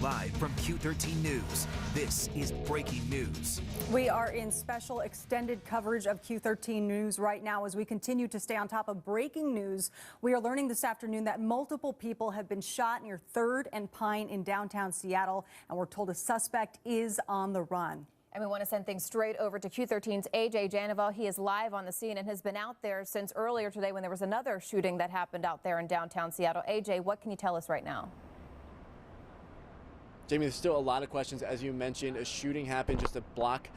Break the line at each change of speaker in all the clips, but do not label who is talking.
Live from Q13 News, this is breaking news.
We are in special extended coverage of Q13 News right now as we continue to stay on top of breaking news. We are learning this afternoon that multiple people have been shot near 3rd and Pine in downtown Seattle, and we're told a suspect is on the run.
And we want to send things straight over to Q13's AJ Janaval. He is live on the scene and has been out there since earlier today when there was another shooting that happened out there in downtown Seattle. AJ, what can you tell us right now?
Jamie, there's still a lot of questions. As you mentioned, a shooting happened just a block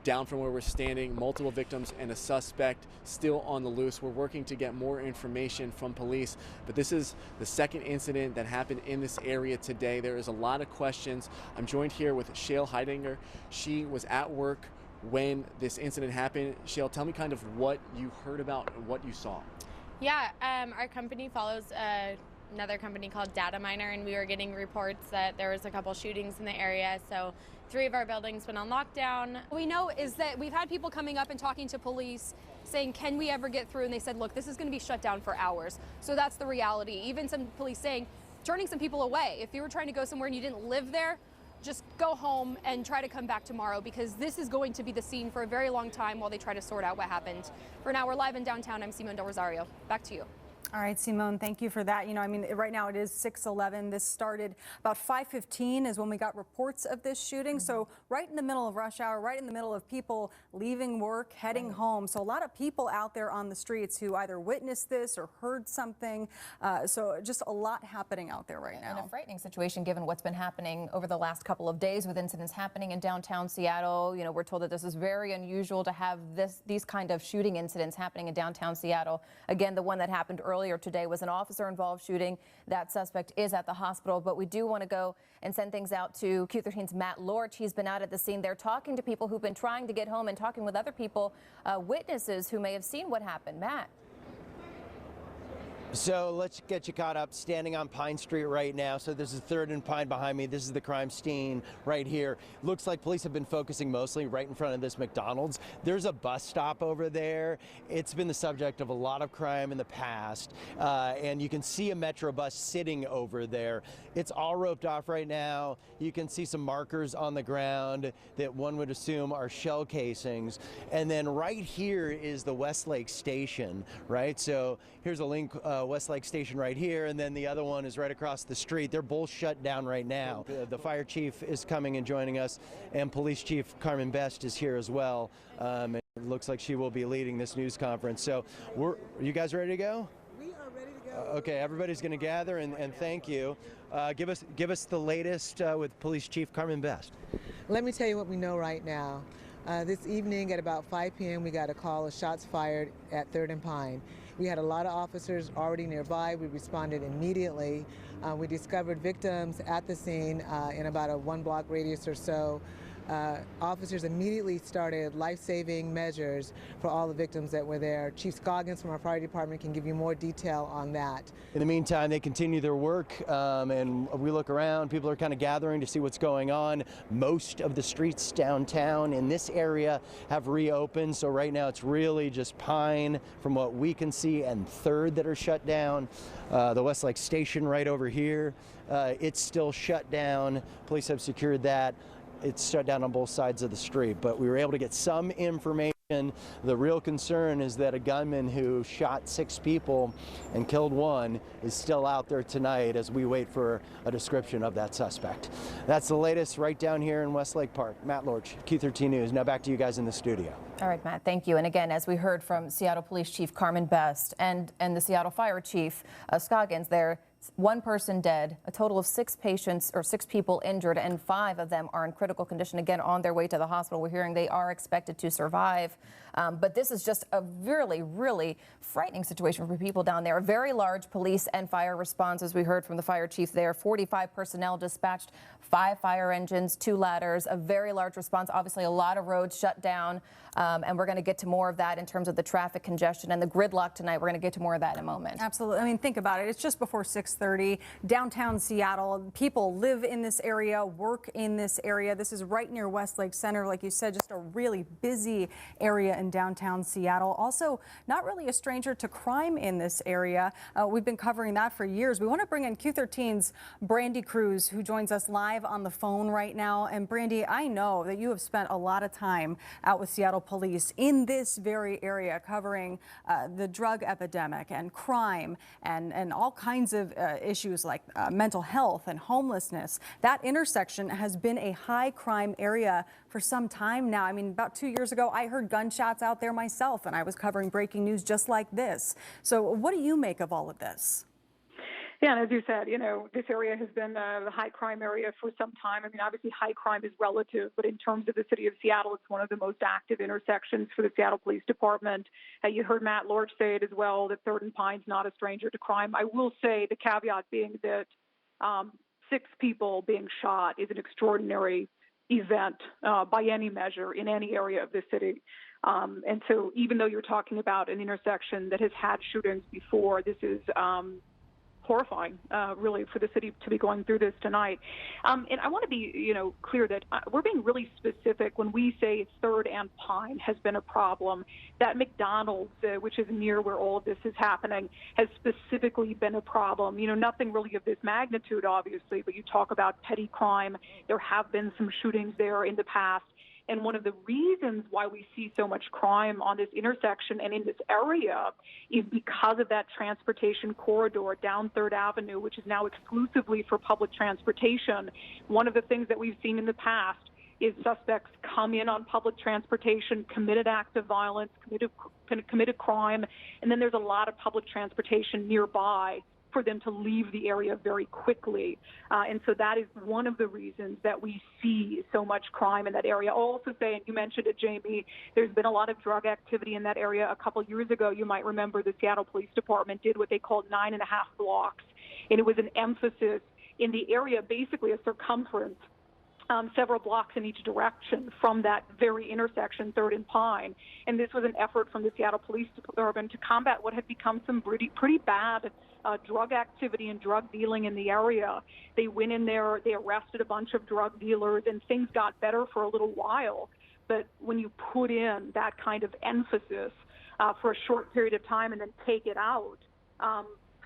down from where we're standing. Multiple victims and a suspect still on the loose. We're working to get more information from police, but this is the second incident that happened in this area today. There is a lot of questions. I'm joined here with Shale Heidinger. She was at work when this incident happened. Shale, tell me kind of what you heard about and what you saw.
Yeah, our company follows another company called Data Miner, and we were getting reports that there was a couple shootings in the area, so 3 of our buildings went on lockdown.
What we know is that we've had people coming up and talking to police saying, can we ever get through? And they said, look, this is going to be shut down for hours. So that's the reality. Even some police saying, turning some people away. If you were trying to go somewhere and you didn't live there, just go home and try to come back tomorrow, because this is going to be the scene for a very long time while they try to sort out what happened. For now, we're live in downtown. I'm Simone Del Rosario. Back to you.
All right, Simone, thank you for that. You know, I mean, right now it is 6:11. This started about 5:15 is when we got reports of this shooting. So right in the middle of rush hour, right in the middle of people leaving work, heading home. So a lot of people out there on the streets who either witnessed this or heard something. So just a lot happening out there right now.
And a frightening situation given what's been happening over the last couple of days with incidents happening in downtown Seattle. You know, we're told that this is very unusual to have these kind of shooting incidents happening in downtown Seattle. Again, the one that happened earlier today was an officer-involved shooting. That suspect is at the hospital, but we do want to go and send things out to Q13's Matt Lorch. He's been out at the scene there talking to people who've been trying to get home and talking with other people, witnesses who may have seen what happened. Matt.
So let's get you caught up. Standing on Pine Street right now. So this is 3rd and Pine behind me. This is the crime scene right here. Looks like police have been focusing mostly right in front of this McDonald's. There's a bus stop over there. It's been the subject of a lot of crime in the past. And you can see a Metro bus sitting over there. It's all roped off right now. You can see some markers on the ground that one would assume are shell casings. And then right here is the Westlake Station, right? So here's a link. Westlake Station right here, and then the other one is right across the street. They're both shut down right now. The fire chief is coming and joining us, and police chief Carmen Best is here as well. It looks like she will be leading this news conference. So are you guys ready to go?
We are ready to go.
Okay, everybody's going to gather, and thank you. Give us the latest with police chief Carmen Best.
Let me tell you what we know right now. This evening at about 5 p.m. we got a call of shots fired at 3rd and Pine. We had a lot of officers already nearby. We responded immediately. We discovered victims at the scene in about a 1-block radius or so. Officers immediately started life-saving measures for all the victims that were there. Chief Scoggins from our fire department can give you more detail on that.
In the meantime, they continue their work, and we look around. People are kind of gathering to see what's going on. Most of the streets downtown in this area have reopened, so right now it's really just Pine, from what we can see, and 3rd that are shut down. The Westlake Station right over here, it's still shut down. Police have secured that. It's shut down on both sides of the street, but we were able to get some information. The real concern is that a gunman who shot 6 people and killed 1 is still out there tonight as we wait for a description of that suspect. That's the latest right down here in Westlake Park. Matt Lorch, Q13 News. Now back to you guys in the studio.
All right, Matt, thank you. And again, as we heard from Seattle Police Chief Carmen Best and the Seattle Fire Chief Scoggins, there 1 person dead, a total of 6 patients or 6 people injured, and 5 of them are in critical condition, again, on their way to the hospital. We're hearing they are expected to survive. But this is just a really, really frightening situation for people down there. A very large police and fire response, as we heard from the fire chief there. 45 personnel dispatched, 5 fire engines, 2 ladders, a very large response. Obviously, a lot of roads shut down. And we're going to get to more of that in terms of the traffic congestion and the gridlock tonight. We're going to get to more of that in a moment.
Absolutely. I mean, think about it. It's just before 6 6:30. Downtown Seattle, people live in this area, work in this area. This is right near Westlake Center. Like you said, just a really busy area in downtown Seattle. Also, not really a stranger to crime in this area. We've been covering that for years. We want to bring in Q13's Brandy Cruz, who joins us live on the phone right now. And Brandy, I know that you have spent a lot of time out with Seattle police in this very area covering the drug epidemic and crime and all kinds of issues like mental health and homelessness. That intersection has been a high crime area for some time now. I mean, about 2 years ago, I heard gunshots out there myself, and I was covering breaking news just like this. So what do you make of all of this?
Yeah, and as you said, this area has been a high crime area for some time. I mean, obviously high crime is relative, but in terms of the city of Seattle, it's one of the most active intersections for the Seattle Police Department. You heard Matt Lorch say it as well, that Third and Pine's not a stranger to crime. I will say the caveat being that 6 people being shot is an extraordinary event by any measure in any area of the city. And so even though you're talking about an intersection that has had shootings before, this is horrifying, really, for the city to be going through this tonight. And I want to be, clear that we're being really specific when we say Third and Pine has been a problem. That McDonald's, which is near where all of this is happening, has specifically been a problem. Nothing really of this magnitude, obviously, but you talk about petty crime. There have been some shootings there in the past. And one of the reasons why we see so much crime on this intersection and in this area is because of that transportation corridor down 3rd Avenue, which is now exclusively for public transportation. One of the things that we've seen in the past is suspects come in on public transportation, committed acts of violence, committed crime, and then there's a lot of public transportation nearby for them to leave the area very quickly. And so that is one of the reasons that we see so much crime in that area. I'll also say, and you mentioned it, Jamie, there's been a lot of drug activity in that area. A couple years ago, you might remember the Seattle Police Department did what they called 9.5 blocks. And it was an emphasis in the area, basically a circumference, several blocks in each direction from that very intersection, 3rd and Pine. And this was an effort from the Seattle Police Department to combat what had become some pretty bad drug activity and drug dealing in the area. They went in there, they arrested a bunch of drug dealers, and things got better for a little while. But when you put in that kind of emphasis for a short period of time and then take it out,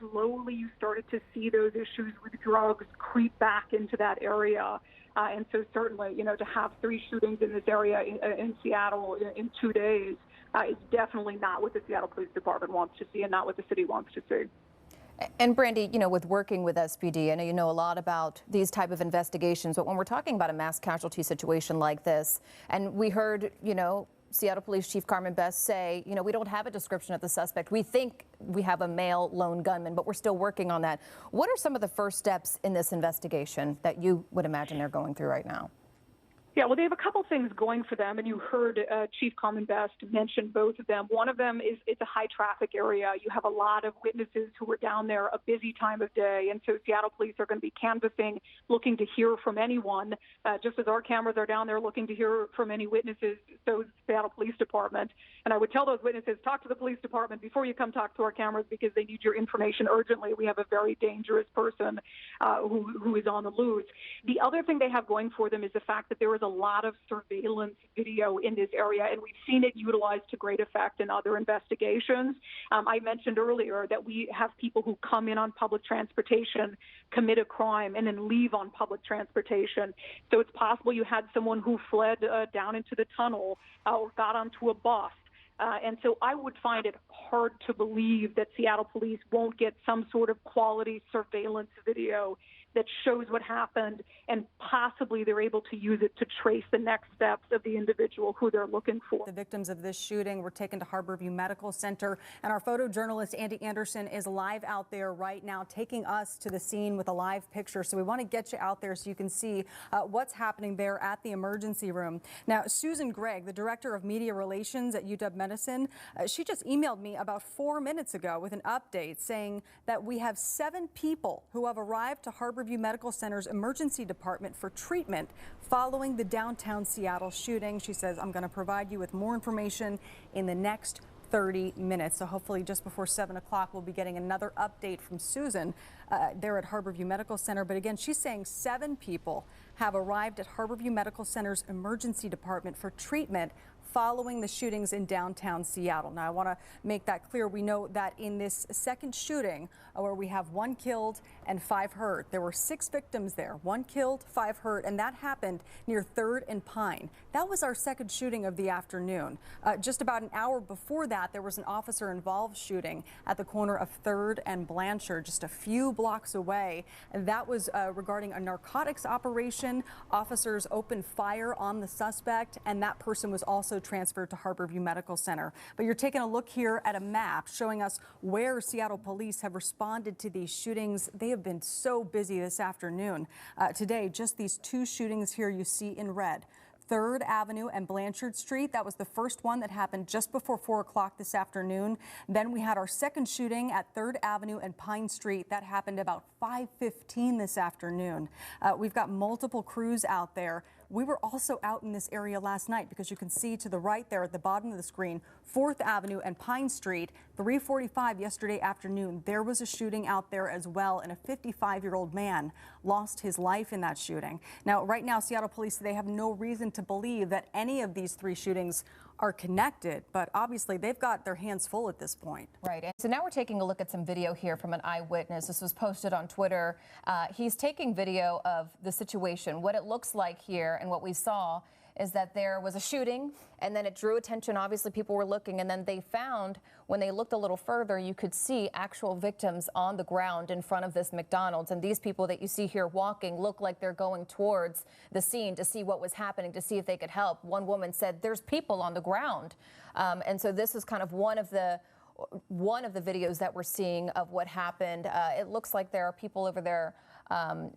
slowly you started to see those issues with drugs creep back into that area. And so certainly, to have 3 shootings in this area in Seattle in 2 days is definitely not what the Seattle Police Department wants to see and not what the city wants to see.
And Brandy, with working with SPD, I know you know a lot about these type of investigations, but when we're talking about a mass casualty situation like this, and we heard, Seattle Police Chief Carmen Best say, we don't have a description of the suspect. We think we have a male lone gunman, but we're still working on that. What are some of the first steps in this investigation that you would imagine they're going through right now?
Yeah, well, they have a couple things going for them, and you heard Chief Carmen Best mention both of them. One of them is it's a high-traffic area. You have a lot of witnesses who are down there a busy time of day, and so Seattle police are going to be canvassing, looking to hear from anyone, just as our cameras are down there looking to hear from any witnesses, so is the Seattle Police Department. And I would tell those witnesses, talk to the police department before you come talk to our cameras because they need your information urgently. We have a very dangerous person who is on the loose. The other thing they have going for them is the fact that there is a lot of surveillance video in this area, and we've seen it utilized to great effect in other investigations. I mentioned earlier that we have people who come in on public transportation, commit a crime, and then leave on public transportation. So it's possible you had someone who fled down into the tunnel or got onto a bus. And so I would find it hard to believe that Seattle police won't get some sort of quality surveillance video that shows what happened, and possibly they're able to use it to trace the next steps of the individual who they're looking for.
The victims of this shooting were taken to Harborview Medical Center, and our photojournalist Andy Anderson is live out there right now, taking us to the scene with a live picture. So we want to get you out there so you can see what's happening there at the emergency room. Now, Susan Gregg, the director of media relations at UW Medicine, she just emailed me about 4 minutes ago with an update saying that we have 7 people who have arrived to Harborview Medical Center's emergency department for treatment following the downtown Seattle shooting. She says, I'm going to provide you with more information in the next 30 minutes. So hopefully just before 7 o'clock, we'll be getting another update from Susan there at Harborview Medical Center. But again, she's saying 7 people have arrived at Harborview Medical Center's emergency department for treatment following the shootings in downtown Seattle. Now, I want to make that clear. We know that in this second shooting, where we have 1 killed and 5 hurt, there were 6 victims there, 1 killed, 5 hurt, and that happened near 3rd and Pine. That was our second shooting of the afternoon. Just about an hour before that, there was an officer-involved shooting at the corner of 3rd and Blanchard, just a few blocks away. And that was regarding a narcotics operation. Officers opened fire on the suspect, and that person was also transferred to Harborview Medical Center. But you're taking a look here at a map showing us where Seattle police have responded to these shootings. They have been so busy this afternoon. Today, just these 2 shootings here you see in red. 3rd Avenue and Blanchard Street. That was the first one that happened just before 4 o'clock this afternoon. Then we had our second shooting at 3rd Avenue and Pine Street. That happened about 5:15 this afternoon. We've got multiple crews out there. We were also out in this area last night because you can see to the right there at the bottom of the screen, 4th Avenue and Pine Street, 3:45 yesterday afternoon. There was a shooting out there as well, and a 55-year-old man lost his life in that shooting. Now, right now, Seattle police, they have no reason to believe that any of these 3 shootings are connected, but obviously they've got their hands full at this point.
Right. And so now we're taking a look at some video here from an eyewitness. This was posted on Twitter. He's taking video of the situation. What it looks like here and what we saw is that there was a shooting, and then it drew attention. Obviously, people were looking, and then they found, when they looked a little further, you could see actual victims on the ground in front of this McDonald's. And these people that you see here walking look like they're going towards the scene to see what was happening, to see if they could help. One woman said, "There's people on the ground." And so this is kind of one of the videos that we're seeing of what happened. It looks like there are people over there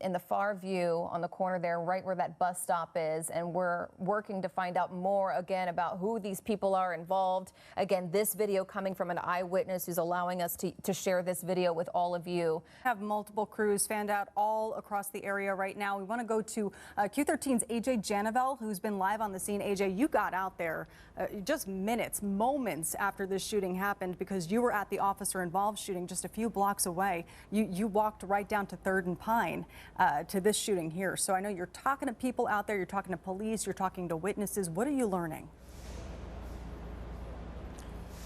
in the far view on the corner there, right where that bus stop is, and we're working to find out more again about who these people are involved. Again, this video coming from an eyewitness who's allowing us to share this video with all of you.
Have multiple crews fanned out all across the area right now. We want to go to Q13's AJ Janavel, who's been live on the scene. AJ, you got out there just moments after this shooting happened, because you were at the officer-involved shooting just a few blocks away. You walked right down to 3rd and Pine to this shooting here. So I know you're talking to people out there, you're talking to police, you're talking to witnesses. What are you learning?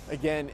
Again,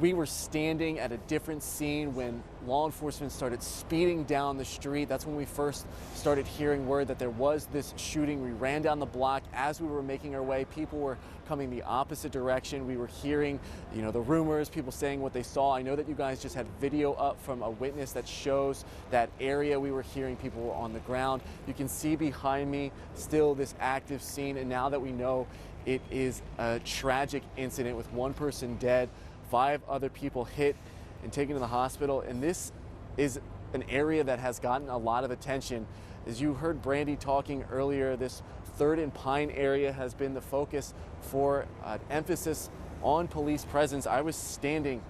we were standing at a different scene when law enforcement started speeding down the street. That's when we first started hearing word that there was this shooting. We ran down the block. As we were making our way, people were coming the opposite direction. We were hearing, the rumors, people saying what they saw. I know that you guys just had video up from a witness that shows that area. We were hearing people were on the ground. You can see behind me still this active scene. And now that we know it is a tragic incident with 1 person dead, 5 other people hit and taken to the hospital. And this is an area that has gotten a lot of attention. As you heard Brandy talking earlier, this 3rd and Pine area has been the focus for an emphasis on police presence. I was standing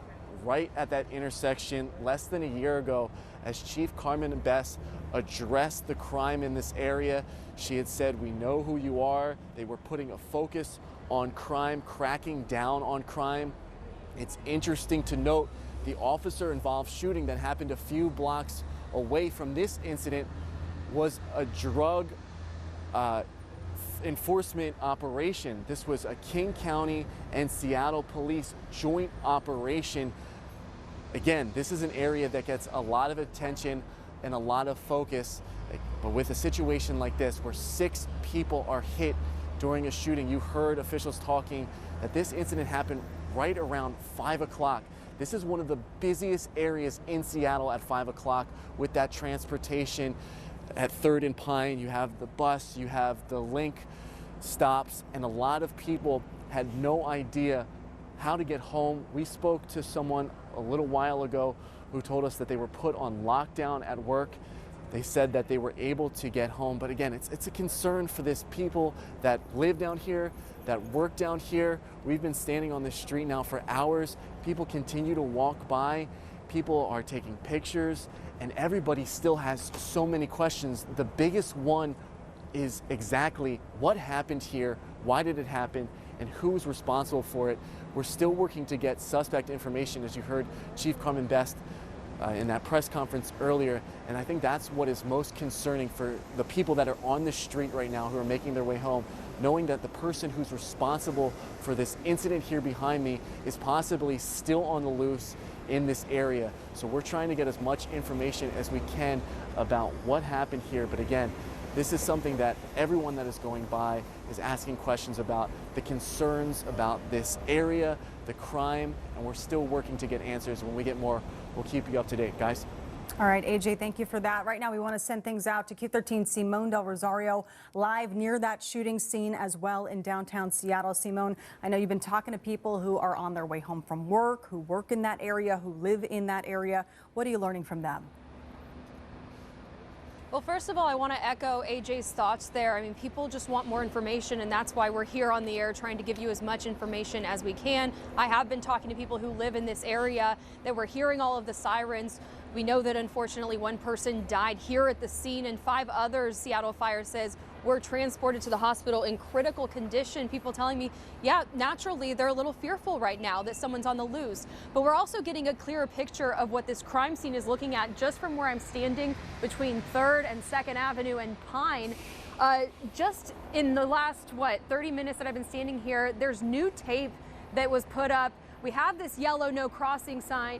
right at that intersection less than a year ago as Chief Carmen Best addressed the crime in this area. She had said, "We know who you are." They were putting a focus on crime, cracking down on crime. It's interesting to note the officer-involved shooting that happened a few blocks away from this incident was a drug enforcement operation. This was a King County and Seattle Police joint operation. Again, this is an area that gets a lot of attention and a lot of focus. But with a situation like this, where 6 people are hit during a shooting, you heard officials talking that this incident happened right around 5 o'clock. This is one of the busiest areas in Seattle at 5 o'clock with that transportation. At 3rd and Pine, you have the bus, you have the Link stops, and a lot of people had no idea how to get home. We spoke to someone a little while ago who told us that they were put on lockdown at work. They said that they were able to get home, but again, it's a concern for this people that live down here, that work down here. We've been standing on this street now for hours. People continue to walk by. People are taking pictures, and everybody still has so many questions. The biggest one is exactly what happened here, why did it happen, and who's responsible for it. We're still working to get suspect information, as you heard Chief Carmen Best in that press conference earlier, and I think that's what is most concerning for the people that are on the street right now who are making their way home, knowing that the person who's responsible for this incident here behind me is possibly still on the loose in this area. So we're trying to get as much information as we can about what happened here. But again, this is something that everyone that is going by is asking questions about, the concerns about this area, the crime, and we're still working to get answers. When we get more, we'll keep you up to date, guys.
All right, AJ, thank you for that. Right now, we want to send things out to Q13 Simone Del Rosario, live near that shooting scene as well in downtown Seattle. Simone, I know you've been talking to people who are on their way home from work, who work in that area, who live in that area. What are you learning from them?
Well, first of all, I want to echo AJ's thoughts there. I mean, people just want more information, and that's why we're here on the air trying to give you as much information as we can. I have been talking to people who live in this area that were hearing all of the sirens. We know that unfortunately one person died here at the scene, and 5 others, Seattle Fire says, were transported to the hospital in critical condition. People telling me, yeah, naturally they're a little fearful right now that someone's on the loose. But we're also getting a clearer picture of what this crime scene is looking at just from where I'm standing between 3rd and 2nd Avenue and Pine. Just in the last, 30 minutes that I've been standing here, there's new tape that was put up. We have this yellow no crossing sign.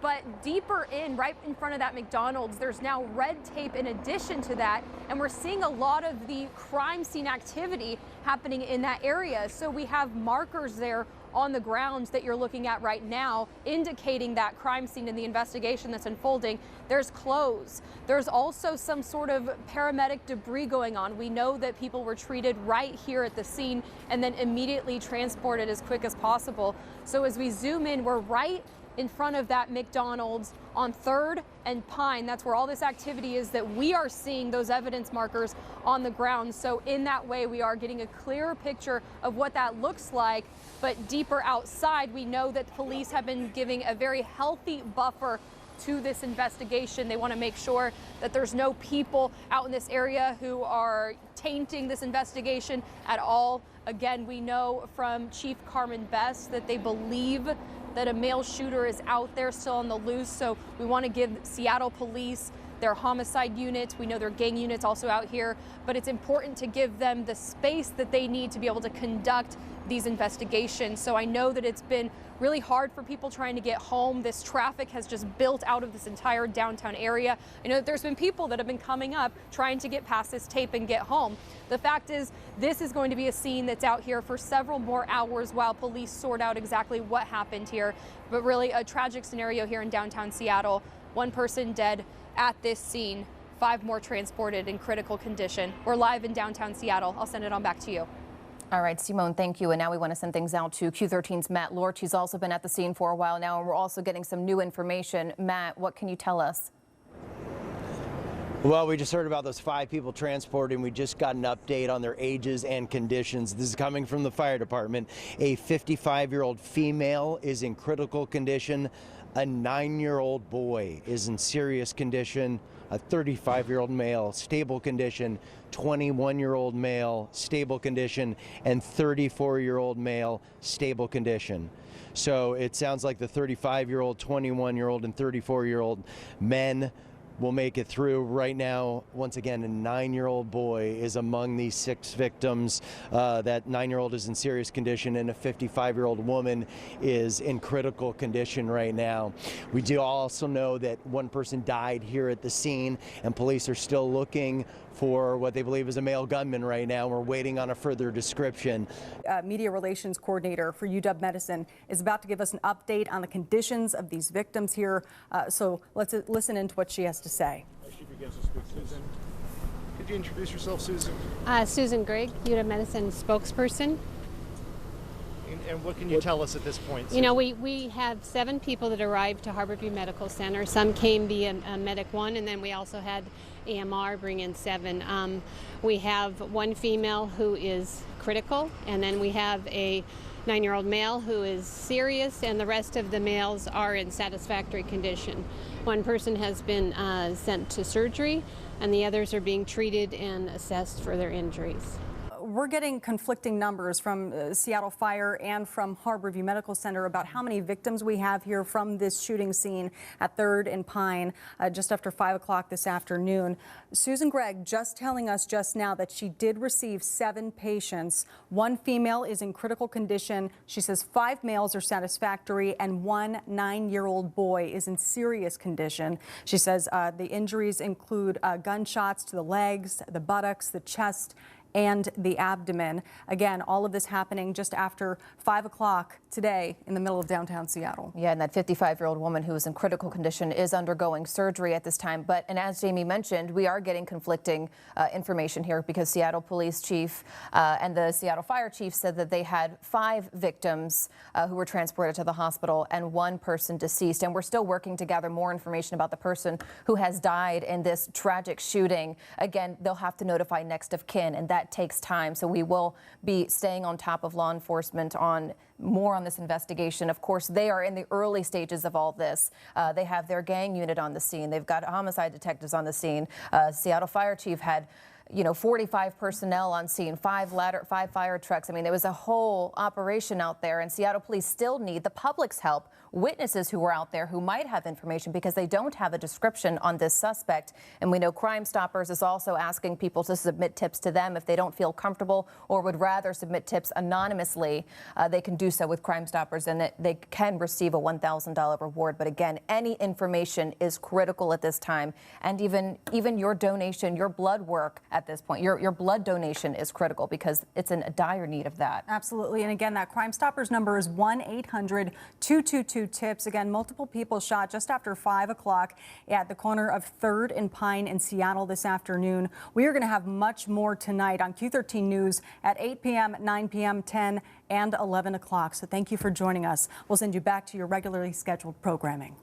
But deeper in, right in front of that McDonald's, there's now red tape in addition to that. And we're seeing a lot of the crime scene activity happening in that area. So we have markers there on the ground that you're looking at right now, indicating that crime scene and the investigation that's unfolding. There's clothes. There's also some sort of paramedic debris going on. We know that people were treated right here at the scene and then immediately transported as quick as possible. So as we zoom in, we're right in front of that McDonald's on 3rd and Pine. That's where all this activity is that we are seeing those evidence markers on the ground. So in that way, we are getting a clearer picture of what that looks like. But deeper outside, we know that police have been giving a very healthy buffer to this investigation. They want to make sure that there's no people out in this area who are tainting this investigation at all. Again, we know from Chief Carmen Best that they believe that a male shooter is out there still on the loose. So we want to give Seattle police, their homicide units, we know their gang units also out here, but it's important to give them the space that they need to be able to conduct these investigations. So I know that it's been really hard for people trying to get home. This traffic has just built out of this entire downtown area. I know that there's been people that have been coming up trying to get past this tape and get home. The fact is, this is going to be a scene that's out here for several more hours while police sort out exactly what happened here. But really a tragic scenario here in downtown Seattle. 1 person dead at this scene, 5 more transported in critical condition. We're live in downtown Seattle. I'll send it on back to you.
All right, Simone, thank you. And now we want to send things out to Q13's Matt Lorch. He's also been at the scene for a while now, and we're also getting some new information. Matt, what can you tell us?
Well, we just heard about those 5 people transported, and we just got an update on their ages and conditions. This is coming from the fire department. A 55-year-old female is in critical condition. A 9-year-old boy is in serious condition. A 35-year-old male, stable condition. 21-year-old male, stable condition. And 34-year-old male, stable condition. So it sounds like the 35-year-old, 21-year-old, and 34-year-old men will make it through. Right now, once again, a 9-year-old boy is among these 6 victims. That 9-year-old is in serious condition, and a 55-year-old woman is in critical condition right now. We do also know that 1 person died here at the scene, and police are still looking for what they believe is a male gunman right now. We're waiting on a further description.
Media relations coordinator for UW Medicine is about to give us an update on the conditions of these victims here. So let's listen into what she has to say.
Susan, could you introduce yourself, Susan?
Susan Grigg, UW Medicine spokesperson.
And what can you tell us at this point, Susan?
You know, we have 7 people that arrived to Harborview Medical Center. Some came via Medic 1, and then we also had AMR bring in 7. We have 1 female who is critical, and then we have a 9-year-old male who is serious, and the rest of the males are in satisfactory condition. 1 person has been sent to surgery, and the others are being treated and assessed for their injuries.
we're getting conflicting numbers from Seattle Fire and from Harborview Medical Center about how many victims we have here from this shooting scene at 3rd and Pine just after 5 o'clock this afternoon. Susan Gregg just telling us just now that she did receive 7 patients. 1 female is in critical condition. She says 5 males are satisfactory and 1 9-year-old boy is in serious condition. She says the injuries include gunshots to the legs, the buttocks, the chest, and the abdomen. Again, all of this happening just after 5 o'clock today in the middle of downtown Seattle.
Yeah, and that 55-year-old woman who is in critical condition is undergoing surgery at this time. And as Jamie mentioned, we are getting conflicting information here because Seattle Police Chief and the Seattle Fire Chief said that they had 5 victims who were transported to the hospital and 1 person deceased. And we're still working to gather more information about the person who has died in this tragic shooting. Again, they'll have to notify next of kin, and that takes time. So we will be staying on top of law enforcement on more on this investigation. Of course, they are in the early stages of all this. They have their gang unit on the scene. They've got homicide detectives on the scene. Seattle Fire Chief had 45 personnel on scene, 5 fire trucks. I mean, there was a whole operation out there, and Seattle police still need the public's help, witnesses who were out there who might have information because they don't have a description on this suspect. And we know Crime Stoppers is also asking people to submit tips to them if they don't feel comfortable or would rather submit tips anonymously. They can do so with Crime Stoppers, and they can receive a $1,000 reward. But again, any information is critical at this time, and even your donation, your blood work at this point, your blood donation is critical because it's in a dire need of that.
Absolutely. And again, that Crime Stoppers number is 1-800-222-TIPS. Again, multiple people shot just after 5 o'clock at the corner of 3rd and Pine in Seattle this afternoon. We are going to have much more tonight on Q13 News at 8 p.m., 9 p.m., 10 and 11 o'clock. So thank you for joining us. We'll send you back to your regularly scheduled programming.